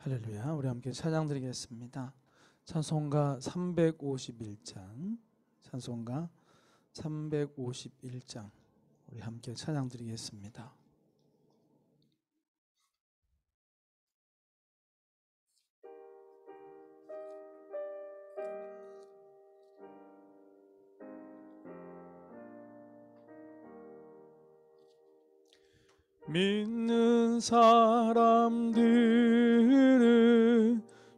할렐루야. 우리 함께 찬양 드리겠습니다. 찬송가 351장, 찬송가 351장 우리 함께 찬양 드리겠습니다. 믿는 사람들은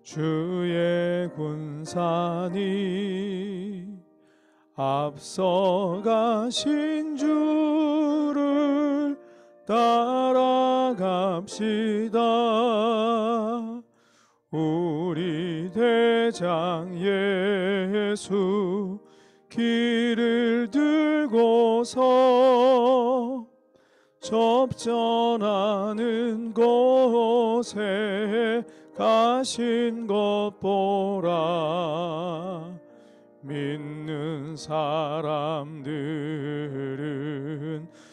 주의 군사니 앞서가신 주를 따라갑시다. 우리 대장 예수 길을 들고서 접전하는 곳에 가신 것 보라. 믿는 사람들은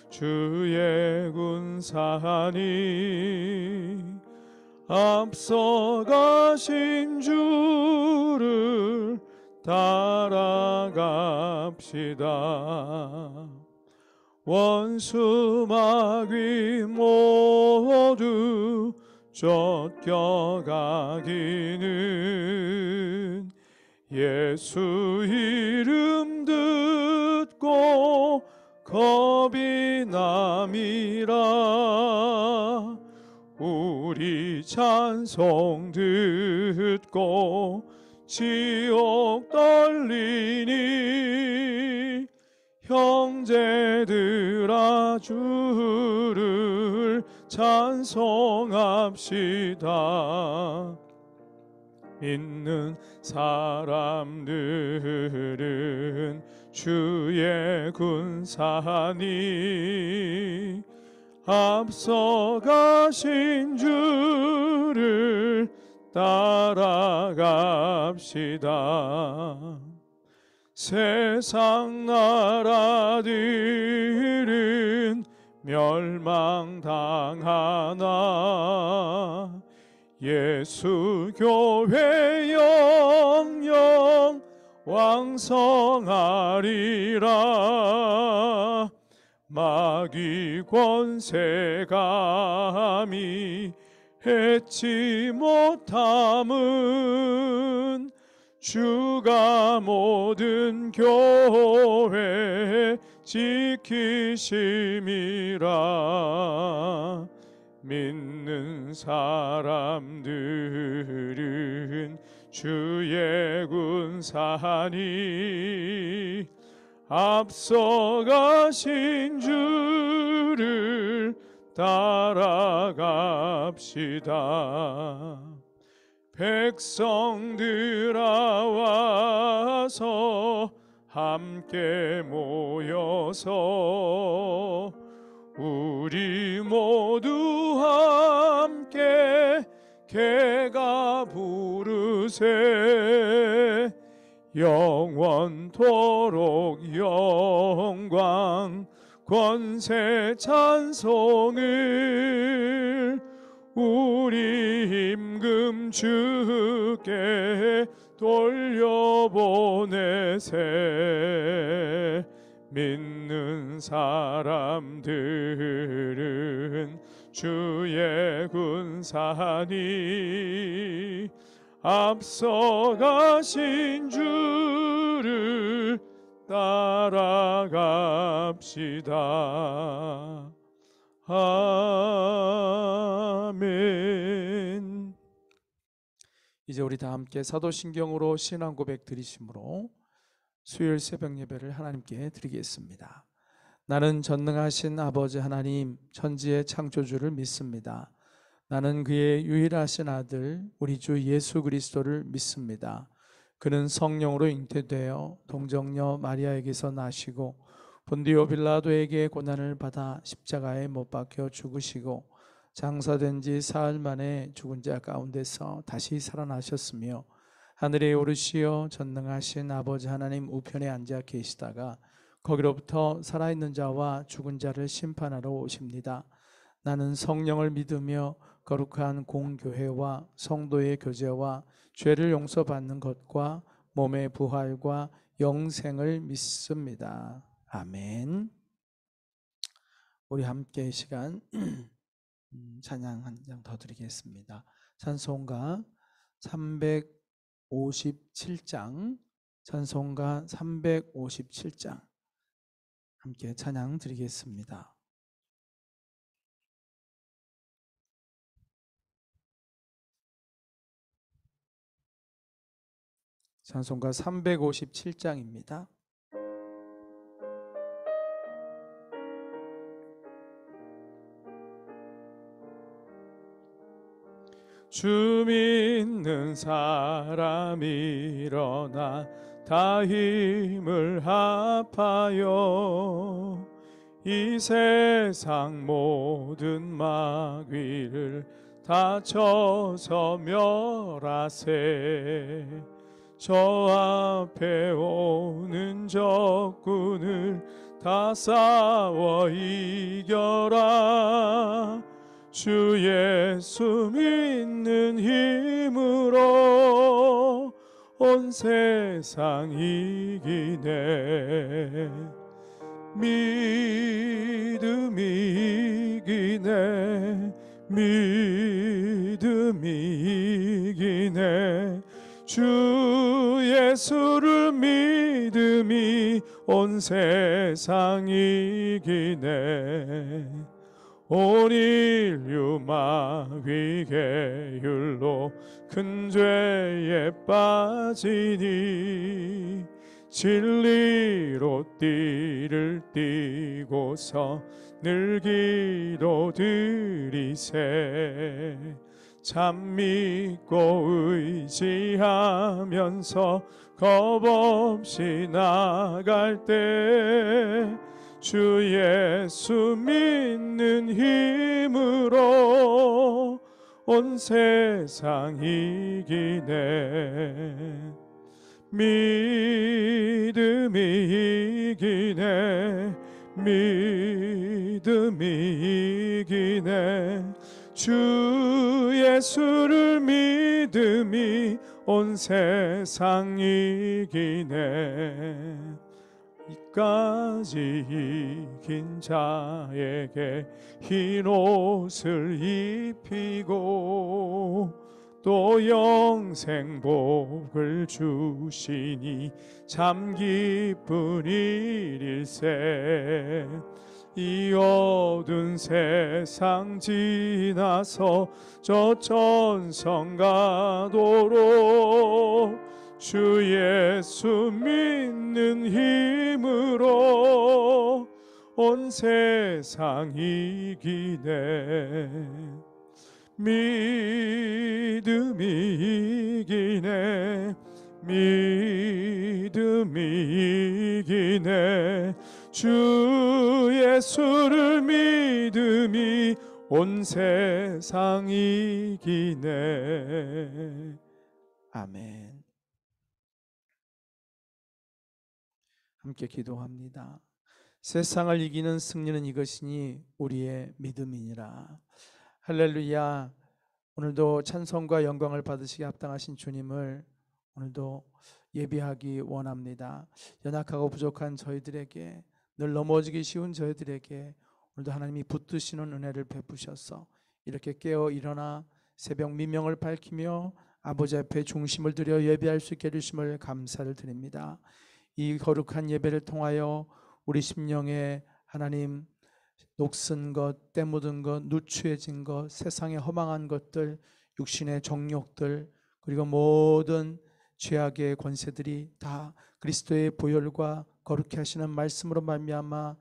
주의 군사니 앞서 가신 주를 따라갑시다. 원수 마귀 모두 쫓겨가기는 예수 이름 듣고 겁이 남이라. 우리 찬송 듣고 지옥 떨리니 형제들아 주를 찬송합시다. 믿는 사람들은 주의 군사니 앞서 가신 주를 따라갑시다. 세상 나라들은 멸망당하나 예수 교회 영영 왕성하리라. 마귀 권세 감히 해치 못함은 주가 모든 교회 지키심이라. 믿는 사람들은 주의 군사니 앞서 가신 주를 따라갑시다. 백성들아 와서 함께 모여서 우리 모두 함께 개가 부르세. 영원토록 영광 권세 찬송을 우리 임금 주께 돌려보내세. 믿는 사람들은 주의 군사니 앞서 가신 주를 따라갑시다. 아멘. 이제 우리 다 함께 사도신경으로 신앙 고백 드리심으로 수요일 새벽 예배를 하나님께 드리겠습니다. 나는 전능하신 아버지 하나님 천지의 창조주를 믿습니다. 나는 그의 유일하신 아들 우리 주 예수 그리스도를 믿습니다. 그는 성령으로 잉태되어 동정녀 마리아에게서 나시고 본디오 빌라도에게 고난을 받아 십자가에 못 박혀 죽으시고 장사된 지 사흘 만에 죽은 자 가운데서 다시 살아나셨으며 하늘에 오르시어 전능하신 아버지 하나님 우편에 앉아 계시다가 거기로부터 살아있는 자와 죽은 자를 심판하러 오십니다. 나는 성령을 믿으며 거룩한 공교회와 성도의 교제와 죄를 용서받는 것과 몸의 부활과 영생을 믿습니다. 아멘. 우리 함께 이 시간 찬양 한 장 더 드리겠습니다. 찬송가 357장, 찬송가 357장 함께 찬양 드리겠습니다. 찬송가 357장입니다. 주 믿는 사람 일어나 다 힘을 합하여 이 세상 모든 마귀를 다 쳐서 멸하세. 저 앞에 오는 적군을 다 싸워 이겨라. 주 예수 믿는 힘으로 온 세상 이기네. 믿음이 이기네. 믿음이 이기네. 주 예수를 믿음이 온 세상 이기네. 온 인류 마귀 계율로 큰 죄에 빠지니 진리로 띠를 띠고서 늘 기도 드리세. 참 믿고 의지하면서 겁없이 나갈 때 주 예수 믿는 힘으로 온 세상 이기네. 믿음이 이기네. 믿음이 이기네. 주 예수를 믿음이 온 세상 이기네. 이까지 이긴 자에게 흰 옷을 입히고 또 영생복을 주시니 참 기쁜 일일세. 이 어두운 세상 지나서 저 천성 가도록 주 예수 믿는 힘으로 온 세상 이기네. 믿음이 이기네. 믿음이 이기네. 주 예수를 믿음이 온 세상 이기네. 아멘. 함께 기도합니다. 세상을 이기는 승리는 이것이니 우리의 믿음이니라. 할렐루야. 오늘도 찬송과 영광을 받으시기 합당하신 주님을 오늘도 예배하기 원합니다. 연약하고 부족한 저희들에게, 늘 넘어지기 쉬운 저희들에게 오늘도 하나님이 붙드시는 은혜를 베푸셔서 이렇게 깨어 일어나 새벽 미명을 밝히며 아버지 앞에 중심을 들여 예배할 수 있게 해주심을 감사를 드립니다. 이 거룩한 예배를 통하여 우리 심령에 하나님 녹슨 것, 때 묻은 것, 누추해진 것, 세상에 허망한 것들, 육신의 정욕들, 그리고 모든 죄악의 권세들이 다 그리스도의 보혈과 거룩히 하시는 말씀으로 말미암아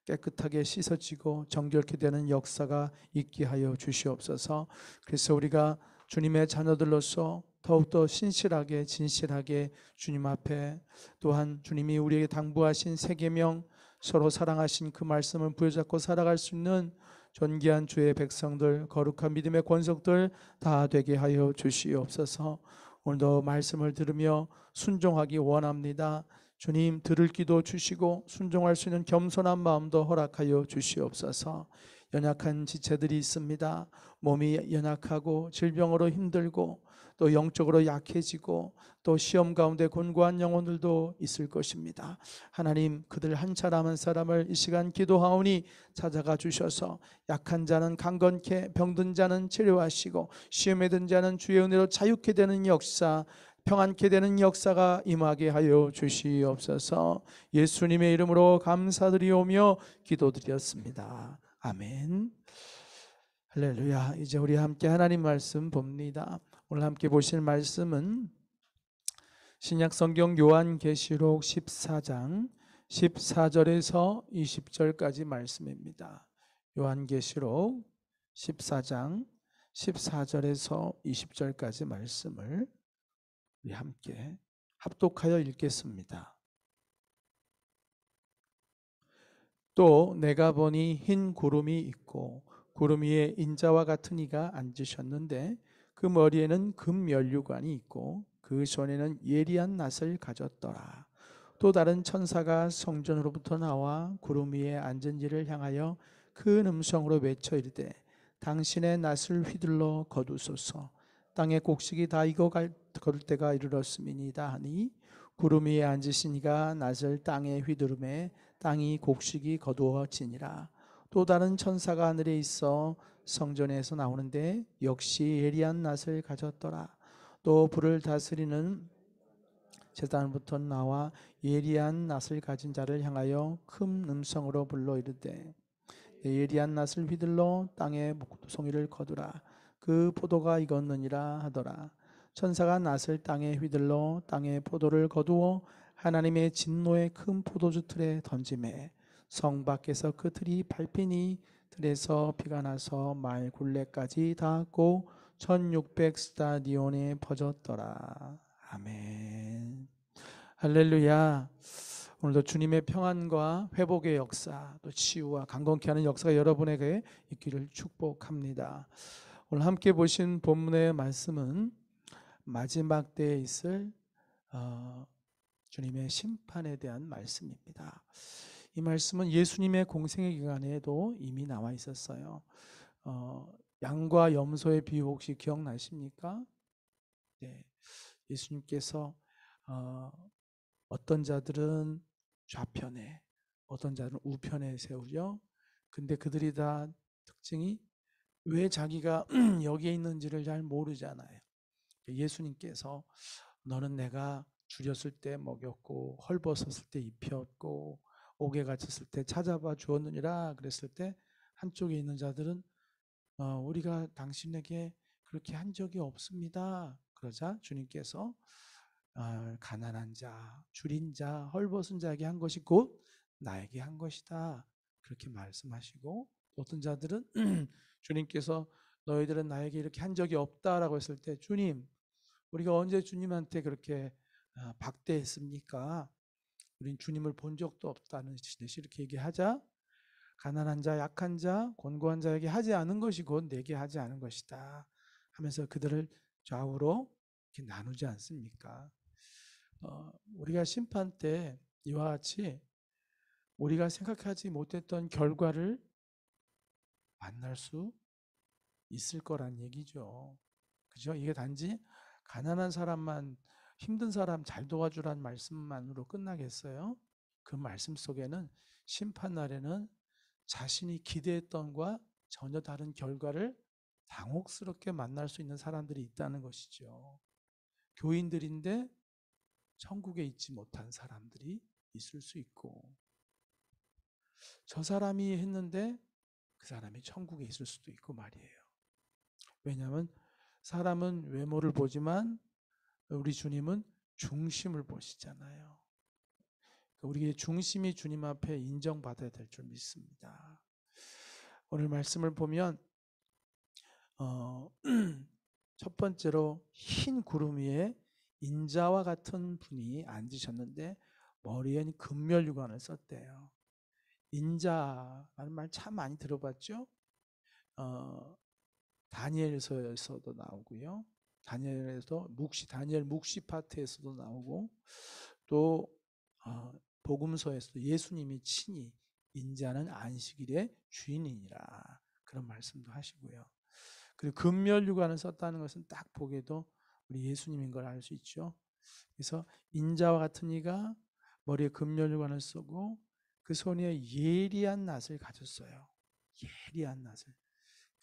깨끗하게 씻어지고 정결케 되는 역사가 있게 하여 주시옵소서. 그래서 우리가 주님의 자녀들로서 더욱더 신실하게 진실하게 주님 앞에, 또한 주님이 우리에게 당부하신 세 계명, 서로 사랑하신 그 말씀을 부여잡고 살아갈 수 있는 존귀한 주의 백성들, 거룩한 믿음의 권속들 다 되게 하여 주시옵소서. 오늘도 말씀을 들으며 순종하기 원합니다. 주님, 들을 기도 주시고 순종할 수 있는 겸손한 마음도 허락하여 주시옵소서. 연약한 지체들이 있습니다. 몸이 연약하고 질병으로 힘들고 또 영적으로 약해지고 또 시험 가운데 곤고한 영혼들도 있을 것입니다. 하나님, 그들 한 사람 한 사람을 이 시간 기도하오니 찾아가 주셔서 약한 자는 강건케, 병든 자는 치료하시고 시험에 든 자는 주의 은혜로 자유케 되는 역사, 평안케 되는 역사가 임하게 하여 주시옵소서. 예수님의 이름으로 감사드리오며 기도드렸습니다. 아멘. 할렐루야. 이제 우리 함께 하나님 말씀 봅니다. 오늘 함께 보실 말씀은 신약 성경 요한계시록 14장 14절에서 20절까지 말씀입니다. 요한계시록 14장 14절에서 20절까지 말씀을 우리 함께 합독하여 읽겠습니다. 또 내가 보니 흰 구름이 있고 구름 위에 인자와 같은 이가 앉으셨는데 그 머리에는 금면류관이 있고 그 손에는 예리한 낫을 가졌더라. 또 다른 천사가 성전으로부터 나와 구름 위에 앉은 이를 향하여 큰 음성으로 외쳐 이르되 당신의 낫을 휘둘러 거두소서. 땅의 곡식이 다 익어 거둘 때가 이르렀음이니이다 하니 구름 위에 앉으신 이가 낫을 땅에 휘두르매 땅이 곡식이 거두어지니라. 또 다른 천사가 하늘에 있어 성전에서 나오는데 역시 예리한 낫을 가졌더라. 또 불을 다스리는 제단부터 나와 예리한 낫을 가진 자를 향하여 큰 음성으로 불러 이르되 예리한 낫을 휘둘러 땅에 송이를 거두라. 그 포도가 익었느니라 하더라. 천사가 낫을 땅에 휘둘러 땅에 포도를 거두어 하나님의 진노의 큰 포도주 틀에 던지매 성 밖에서 그 틀이 밟히니 틀에서 피가 나서 마일 굴레까지 닿았고 1600 스타디온에 퍼졌더라. 아멘. 할렐루야. 오늘도 주님의 평안과 회복의 역사, 또 치유와 강건케 하는 역사가 여러분에게 있기를 축복합니다. 오늘 함께 보신 본문의 말씀은 마지막 때에 있을 주님의 심판에 대한 말씀입니다. 이 말씀은 예수님의 공생의 기간에도 이미 나와 있었어요. 양과 염소의 비유 혹시 기억나십니까? 네, 예수님께서 어떤 자들은 좌편에, 어떤 자들은 우편에 세우죠. 근데 그들이 다 특징이 왜 자기가 여기에 있는지를 잘 모르잖아요. 예수님께서 너는 내가 줄였을 때 먹였고 헐벗었을 때 입혔고 옥에 갇혔을 때 찾아봐 주었느니라 그랬을 때 한쪽에 있는 자들은 우리가 당신에게 그렇게 한 적이 없습니다. 그러자 주님께서 가난한 자, 줄인 자, 헐벗은 자에게 한 것이 곧 나에게 한 것이다. 그렇게 말씀하시고 어떤 자들은 주님께서 너희들은 나에게 이렇게 한 적이 없다라고 했을 때 주님, 우리가 언제 주님한테 그렇게 박대했습니까? 우린 주님을 본 적도 없다는 듯이 이렇게 얘기하자 가난한 자, 약한 자, 곤고한 자에게 하지 않은 것이 곧 내게 하지 않은 것이다 하면서 그들을 좌우로 이렇게 나누지 않습니까? 우리가 심판 때 이와 같이 우리가 생각하지 못했던 결과를 만날 수 있을 거란 얘기죠. 그죠? 이게 단지 가난한 사람만 힘든 사람 잘 도와주란 말씀만으로 끝나겠어요? 그 말씀 속에는 심판 날에는 자신이 기대했던과 전혀 다른 결과를 당혹스럽게 만날 수 있는 사람들이 있다는 것이죠. 교인들인데 천국에 있지 못한 사람들이 있을 수 있고 저 사람이 했는데 그 사람이 천국에 있을 수도 있고 말이에요. 왜냐하면 사람은 외모를 보지만 우리 주님은 중심을 보시잖아요. 우리의 중심이 주님 앞에 인정받아야 될 줄 믿습니다. 오늘 말씀을 보면 첫 번째로 흰 구름 위에 인자와 같은 분이 앉으셨는데 머리엔 금면류관을 썼대요. 인자라는 말 참 많이 들어봤죠? 다니엘서에서도 나오고요. 다니엘 묵시 파트에서도 나오고 또 복음서에서도 예수님이 친히 인자는 안식일의 주인이니라. 그런 말씀도 하시고요. 그리고 금멸유관을 썼다는 것은 딱 보게도 우리 예수님인 걸 알 수 있죠. 그래서 인자와 같은 이가 머리에 금멸유관을 쓰고 그 손에 예리한 낫을 가졌어요. 예리한 낫을.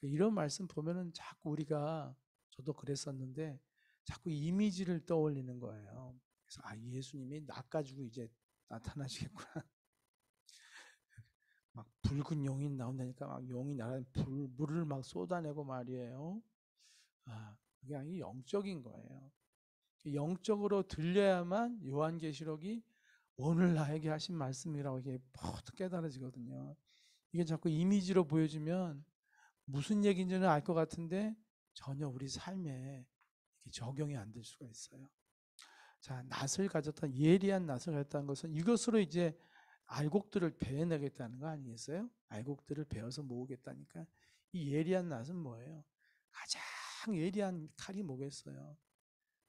이런 말씀 보면은 자꾸 우리가, 저도 그랬었는데 자꾸 이미지를 떠올리는 거예요. 그래서 예수님이 낫 가지고 이제 나타나시겠구나. 막 붉은 용이 나온다니까 막 용이 나라 물을 막 쏟아내고 말이에요. 그게 아니 영적인 거예요. 영적으로 들려야만 요한계시록이 오늘 나에게 하신 말씀이라고 이게 퍽 깨달아지거든요. 이게 자꾸 이미지로 보여주면 무슨 얘기인지는 알 것 같은데 전혀 우리 삶에 적용이 안 될 수가 있어요. 자, 낫을 가졌다, 예리한 낫을 가졌다는 것은 이것으로 이제 알곡들을 베어내겠다는 거 아니겠어요? 알곡들을 베어서 모으겠다니까. 이 예리한 낫은 뭐예요? 가장 예리한 칼이 뭐겠어요?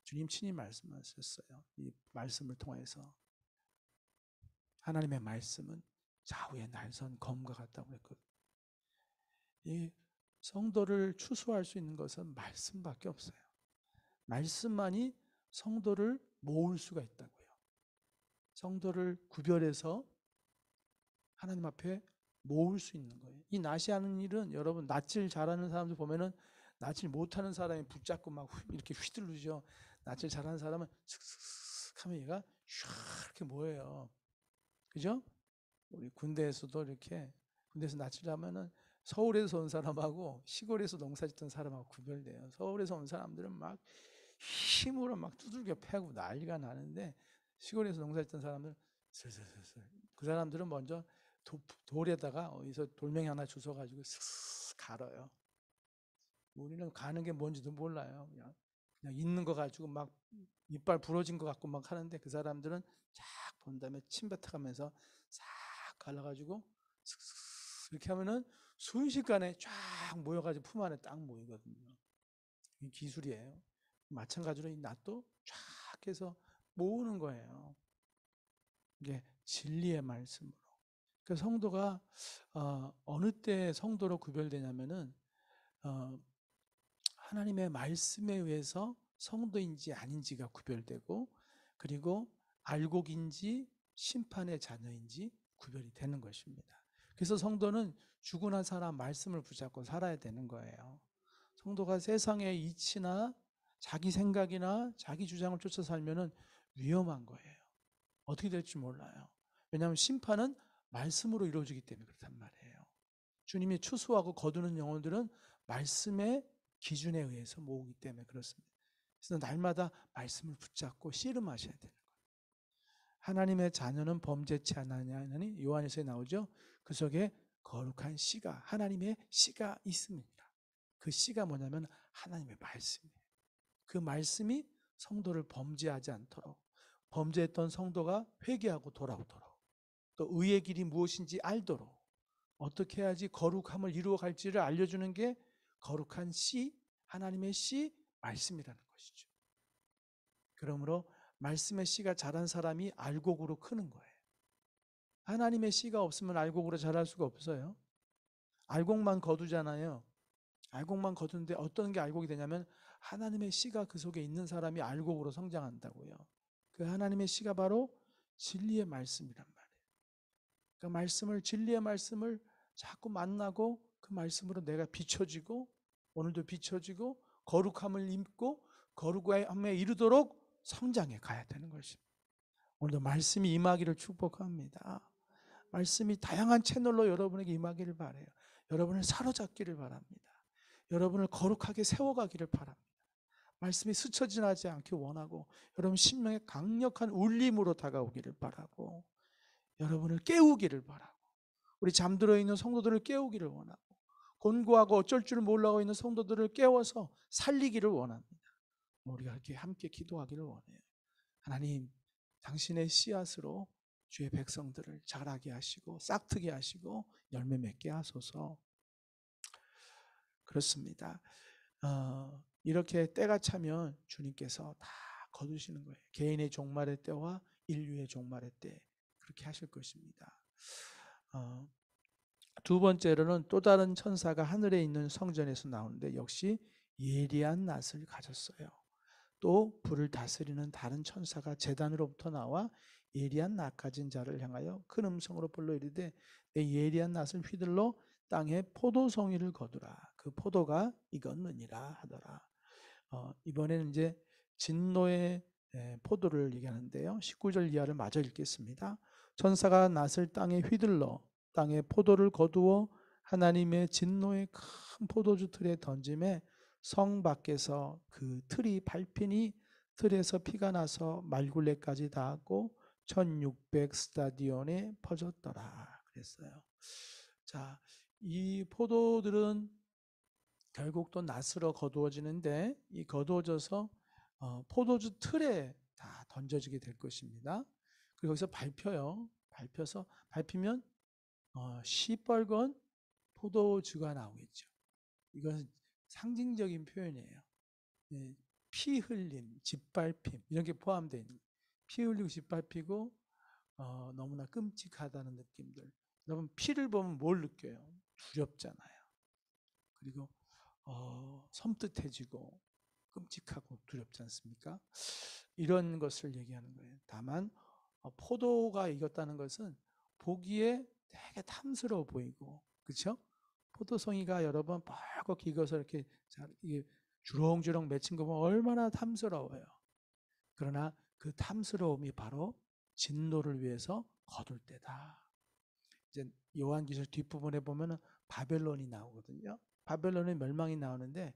주님 친히 말씀하셨어요. 이 말씀을 통해서 하나님의 말씀은 좌우에 날선 검과 같다고 했거든요. 이 성도를 추수할 수 있는 것은 말씀밖에 없어요. 말씀만이 성도를 모을 수가 있다고요. 성도를 구별해서 하나님 앞에 모을 수 있는 거예요. 이 낫이 하는 일은, 여러분, 낫질 잘하는 사람들 보면은 낫질 못하는 사람이 붙잡고 막 이렇게 휘두르죠. 낫질 잘하는 사람은 슥슥슥 하면 얘가 슉 이렇게 모여요. 그죠? 우리 군대에서도 이렇게, 군대에서 낫질 하면은 서울에서 온 사람하고 시골에서 농사 짓던 사람하고 구별돼요. 서울에서 온 사람들은 막 힘으로 막 두들겨 패고 난리가 나는데, 시골에서 농사 짓던 사람들은 슬슬슬슬, 그 사람들은 먼저 돌에다가 어디서 돌멩이 하나 주워가지고 슥슥 갈아요. 우리는 가는 게 뭔지도 몰라요. 그냥 있는 거 가지고 막 이빨 부러진 거 갖고 막 하는데, 그 사람들은 쫙 본 다음에 침 뱉어가면서 싹 갈라가지고 슥슥 이렇게 하면은 순식간에 쫙 모여가지고 품 안에 딱 모이거든요. 이 기술이에요. 마찬가지로 이 낫도 쫙 해서 모으는 거예요. 이게 진리의 말씀으로. 그 성도가 어느 때 성도로 구별되냐면은 하나님의 말씀에 의해서 성도인지 아닌지가 구별되고, 그리고 알곡인지 심판의 자녀인지 구별이 되는 것입니다. 그래서 성도는 죽고 난 사람 말씀을 붙잡고 살아야 되는 거예요. 성도가 세상의 이치나 자기 생각이나 자기 주장을 쫓아 살면은 위험한 거예요. 어떻게 될지 몰라요. 왜냐하면 심판은 말씀으로 이루어지기 때문에 그렇단 말이에요. 주님이 추수하고 거두는 영혼들은 말씀의 기준에 의해서 모으기 때문에 그렇습니다. 그래서 날마다 말씀을 붙잡고 씨름하셔야 되는 거예요. 하나님의 자녀는 범죄치 않느냐니 요한에서 나오죠. 그 속에 거룩한 씨가, 하나님의 씨가 있습니다. 그 씨가 뭐냐면 하나님의 말씀이에요. 그 말씀이 성도를 범죄하지 않도록, 범죄했던 성도가 회개하고 돌아오도록, 또 의의 길이 무엇인지 알도록, 어떻게 해야지 거룩함을 이루어 갈지를 알려주는 게 거룩한 씨, 하나님의 씨, 말씀이라는 것이죠. 그러므로 말씀의 씨가 자란 사람이 알곡으로 크는 거예요. 하나님의 씨가 없으면 알곡으로 자랄 수가 없어요. 알곡만 거두잖아요. 알곡만 거두는데 어떤 게 알곡이 되냐면 하나님의 씨가 그 속에 있는 사람이 알곡으로 성장한다고요. 그 하나님의 씨가 바로 진리의 말씀이란 말이에요. 그 말씀을, 진리의 말씀을 자꾸 만나고 그 말씀으로 내가 비춰지고, 오늘도 비춰지고 거룩함을 입고 거룩함에 이르도록 성장해 가야 되는 것입니다. 오늘도 말씀이 임하기를 축복합니다. 말씀이 다양한 채널로 여러분에게 임하기를 바라요. 여러분을 사로잡기를 바랍니다. 여러분을 거룩하게 세워가기를 바랍니다. 말씀이 스쳐 지나지 않기 원하고, 여러분 심령에 강력한 울림으로 다가오기를 바라고, 여러분을 깨우기를 바라고, 우리 잠들어 있는 성도들을 깨우기를 원하고, 곤고하고 어쩔 줄 몰라고 있는 성도들을 깨워서 살리기를 원합니다. 우리가 이렇게 함께 기도하기를 원해요. 하나님, 당신의 씨앗으로 주의 백성들을 자라게 하시고 싹트게 하시고 열매 맺게 하소서. 그렇습니다. 이렇게 때가 차면 주님께서 다 거두시는 거예요. 개인의 종말의 때와 인류의 종말의 때, 그렇게 하실 것입니다. 어, 두 번째로는 또 다른 천사가 하늘에 있는 성전에서 나오는데 역시 예리한 낫을 가졌어요. 또 불을 다스리는 다른 천사가 제단으로부터 나와 예리한 낫 가진 자를 향하여 큰 음성으로 불러 이르되 내 예리한 낫을 휘둘러 땅에 포도송이를 거두라. 그 포도가 익었느니라 하더라. 이번에는 이제 진노의 포도를 얘기하는데요. 19절 이하를 마저 읽겠습니다. 천사가 낫을 땅에 휘둘러 땅에 포도를 거두어 하나님의 진노의 큰 포도주 틀에 던짐에 성 밖에서 그 틀이 밟히니 틀에서 피가 나서 말굴레까지 닿았고 1600 스타디온에 퍼졌더라 그랬어요. 자, 이 포도들은 결국 또 낫으로 거두어지는데 이 거두어져서 포도주 틀에 다 던져지게 될 것입니다. 그리고 여기서 밟히면 시뻘건 포도주가 나오겠죠. 이건 상징적인 표현이에요. 예, 피 흘림, 짓밟힘 이런 게 포함되어 있는 피 흘리고 짓밟히고 너무나 끔찍하다는 느낌들. 여러분 피를 보면 뭘 느껴요? 두렵잖아요. 그리고 섬뜩해지고 끔찍하고 두렵지 않습니까? 이런 것을 얘기하는 거예요. 다만 포도가 익었다는 것은 보기에 되게 탐스러워 보이고 그렇죠? 포도송이가 여러 번 뻘겋게 익어서 이렇게 주렁주렁 맺힌 거 보면 얼마나 탐스러워요. 그러나 그 탐스러움이 바로 진노를 위해서 거둘 때다. 이제 요한기술 뒷부분에 보면은 바벨론이 나오거든요. 바벨론의 멸망이 나오는데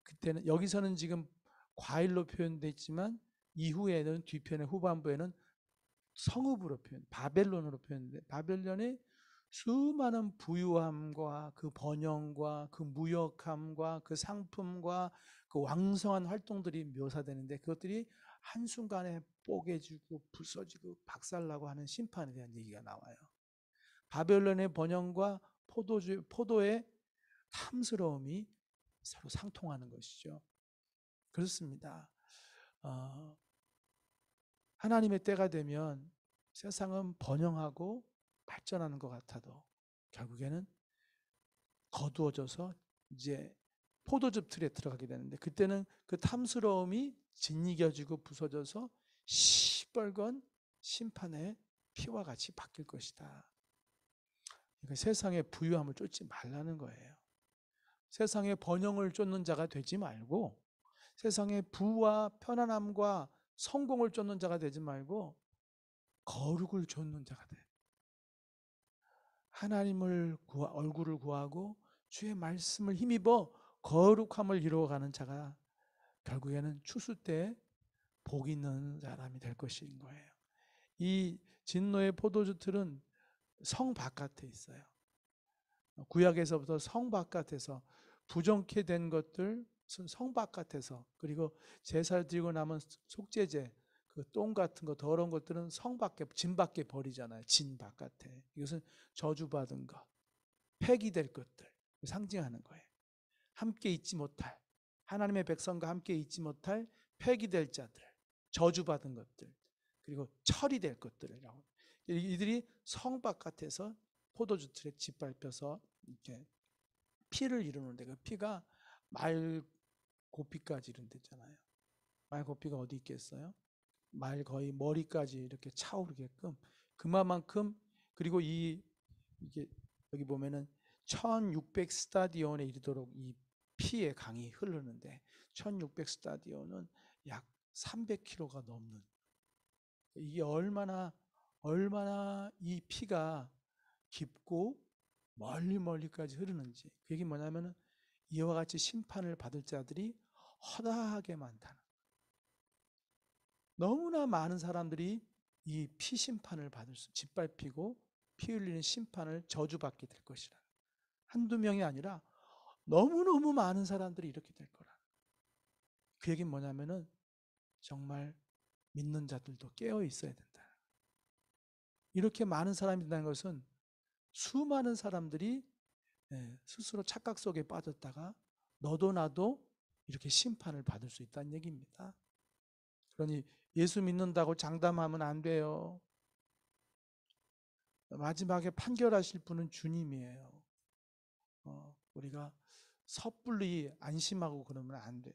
그때는 여기서는 지금 과일로 표현되어 있지만 이후에는 뒤편의 후반부에는 성읍으로 바벨론으로 표현돼. 바벨론의 수많은 부유함과 그 번영과 그 무역함과 그 상품과 그 왕성한 활동들이 묘사되는데 그것들이 한순간에 뽀개지고 부서지고 박살나고 하는 심판에 대한 얘기가 나와요. 바벨론의 번영과 포도의 탐스러움이 서로 상통하는 것이죠. 그렇습니다. 하나님의 때가 되면 세상은 번영하고 발전하는 것 같아도 결국에는 거두어져서 이제 포도즙 틀에 들어가게 되는데 그때는 그 탐스러움이 짓이겨지고 부서져서 시뻘건 심판의 피와 같이 바뀔 것이다. 그러니까 세상의 부유함을 쫓지 말라는 거예요. 세상의 번영을 쫓는 자가 되지 말고 세상의 부와 편안함과 성공을 쫓는 자가 되지 말고 거룩을 쫓는 자가 돼. 하나님을 얼굴을 구하고 주의 말씀을 힘입어 거룩함을 이루어가는 자가 결국에는 추수 때 복 있는 사람이 될 것인 거예요. 이 진노의 포도주 틀은 성 바깥에 있어요. 구약에서부터 성 바깥에서 부정케 된 것들 성 바깥에서 그리고 제사를 드리고 남은 속죄제 그 똥 같은 거 더러운 것들은 성 밖에 진 밖에 버리잖아요. 진 바깥에. 이것은 저주받은 것, 폐기될 것들 상징하는 거예요. 함께 있지 못할 하나님의 백성과 함께 있지 못할 폐기될 자들, 저주받은 것들 그리고 처리될 것들이라고. 이들이 성 바깥에서 포도주 틀에 짓밟혀서 이렇게 피를 이루는데 그 피가 말 고피까지 이른댔잖아요. 말 고피가 어디 있겠어요? 말 거의 머리까지 이렇게 차오르게끔 그만큼 그리고 이게 여기 보면은 1600 스타디온에 이르도록 이 피의 강이 흐르는데 1600 스타디온은 약 300km가 넘는 이게 얼마나 이 피가 깊고 멀리까지 흐르는지 그 얘기 뭐냐면은 이와 같이 심판을 받을 자들이 허다하게 많다는 너무나 많은 사람들이 이 피 심판을 받을 수 짓밟히고 피 흘리는 심판을 저주받게 될 것이라 한두 명이 아니라 너무너무 많은 사람들이 이렇게 될 거라 그 얘기는 뭐냐면은 정말 믿는 자들도 깨어 있어야 된다 이렇게 많은 사람이 된다는 것은 수많은 사람들이 스스로 착각 속에 빠졌다가 너도 나도 이렇게 심판을 받을 수 있다는 얘기입니다. 그러니 예수 믿는다고 장담하면 안 돼요. 마지막에 판결하실 분은 주님이에요. 우리가 섣불리 안심하고 그러면 안 돼요.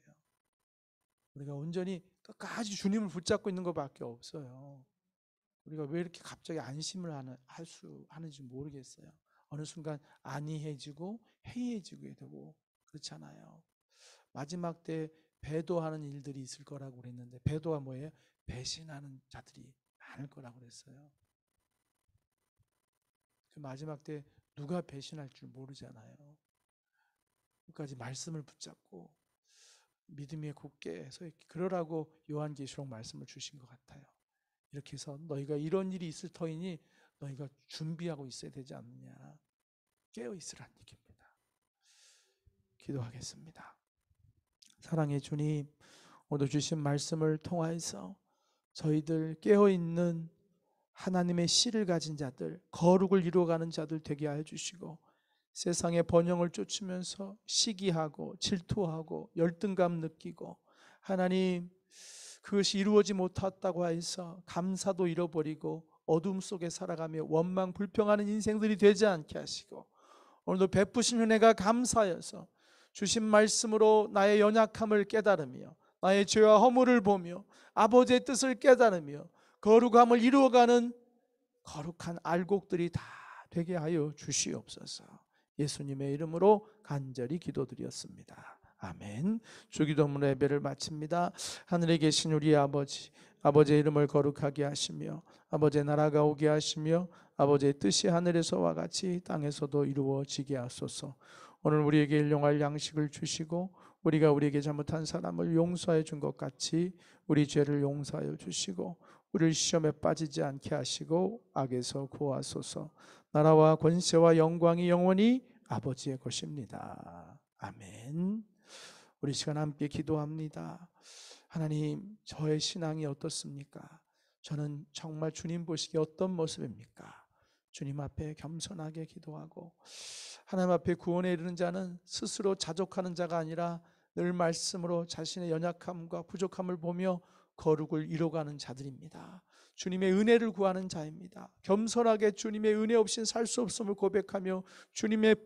우리가 온전히 끝까지 주님을 붙잡고 있는 것밖에 없어요. 우리가 왜 이렇게 갑자기 안심을 하는지 모르겠어요. 어느 순간 안이해지고 해이해지게 되고 그렇잖아요. 마지막 때 배도하는 일들이 있을 거라고 그랬는데, 배도가 뭐예요? 배신하는 자들이 많을 거라고 그랬어요. 그 마지막 때 누가 배신할 줄 모르잖아요. 끝까지 말씀을 붙잡고 믿음에 굳게 서 있기, 그러라고 요한계시록 말씀을 주신 것 같아요. 이렇게 해서 너희가 이런 일이 있을 터이니 너희가 준비하고 있어야 되지 않느냐, 깨어 있으라는 얘기입니다. 기도하겠습니다. 사랑의 주님, 오늘 주신 말씀을 통하여서 저희들 깨어있는 하나님의 씨를 가진 자들, 거룩을 이루어가는 자들 되게 하여 주시고, 세상의 번영을 쫓으면서 시기하고 질투하고 열등감 느끼고 하나님 그것이 이루어지 못했다고 해서 감사도 잃어버리고 어둠 속에 살아가며 원망 불평하는 인생들이 되지 않게 하시고, 오늘도 베푸신 은혜가 감사여서 주신 말씀으로 나의 연약함을 깨달으며 나의 죄와 허물을 보며 아버지의 뜻을 깨달으며 거룩함을 이루어가는 거룩한 알곡들이 다 되게 하여 주시옵소서. 예수님의 이름으로 간절히 기도드렸습니다. 아멘. 주기도문 예배를 마칩니다. 하늘에 계신 우리 아버지, 아버지의 이름을 거룩하게 하시며 아버지의 나라가 오게 하시며 아버지의 뜻이 하늘에서와 같이 땅에서도 이루어지게 하소서. 오늘 우리에게 일용할 양식을 주시고 우리가 우리에게 잘못한 사람을 용서해 준 것 같이 우리 죄를 용서하여 주시고 우리를 시험에 빠지지 않게 하시고 악에서 구하소서. 나라와 권세와 영광이 영원히 아버지의 것입니다. 아멘. 우리 시간 함께 기도합니다. 하나님, 저의 신앙이 어떻습니까? 저는 정말 주님 보시기에 어떤 모습입니까? 주님 앞에 겸손하게 기도하고, 하나님 앞에 구원에 이르는 자는 스스로 자족하는 자가 아니라 늘 말씀으로 자신의 연약함과 부족함을 보며 거룩을 이뤄가는 자들입니다. 주님의 은혜를 구하는 자입니다. 겸손하게 주님의 은혜 없이는 살 수 없음을 고백하며 주님의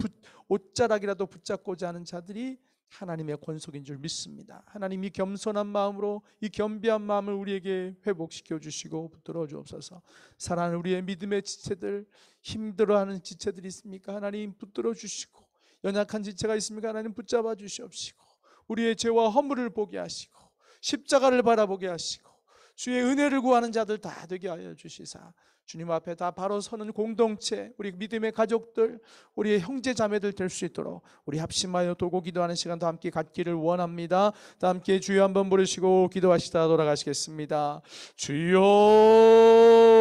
옷자락이라도 붙잡고자 하는 자들이 하나님의 권속인 줄 믿습니다. 하나님이 겸손한 마음으로 이 겸비한 마음을 우리에게 회복시켜 주시고 붙들어 주옵소서. 사랑하는 우리의 믿음의 지체들, 힘들어하는 지체들이 있습니까? 하나님 붙들어 주시고, 연약한 지체가 있습니까? 하나님 붙잡아 주시옵시고, 우리의 죄와 허물을 보게 하시고 십자가를 바라보게 하시고 주의 은혜를 구하는 자들 다 되게 하여 주시사, 주님 앞에 다 바로 서는 공동체, 우리 믿음의 가족들, 우리의 형제 자매들 될 수 있도록 우리 합심하여 돌고 기도하는 시간도 함께 갖기를 원합니다. 다 함께 주여 한번 부르시고 기도하시다 돌아가시겠습니다. 주여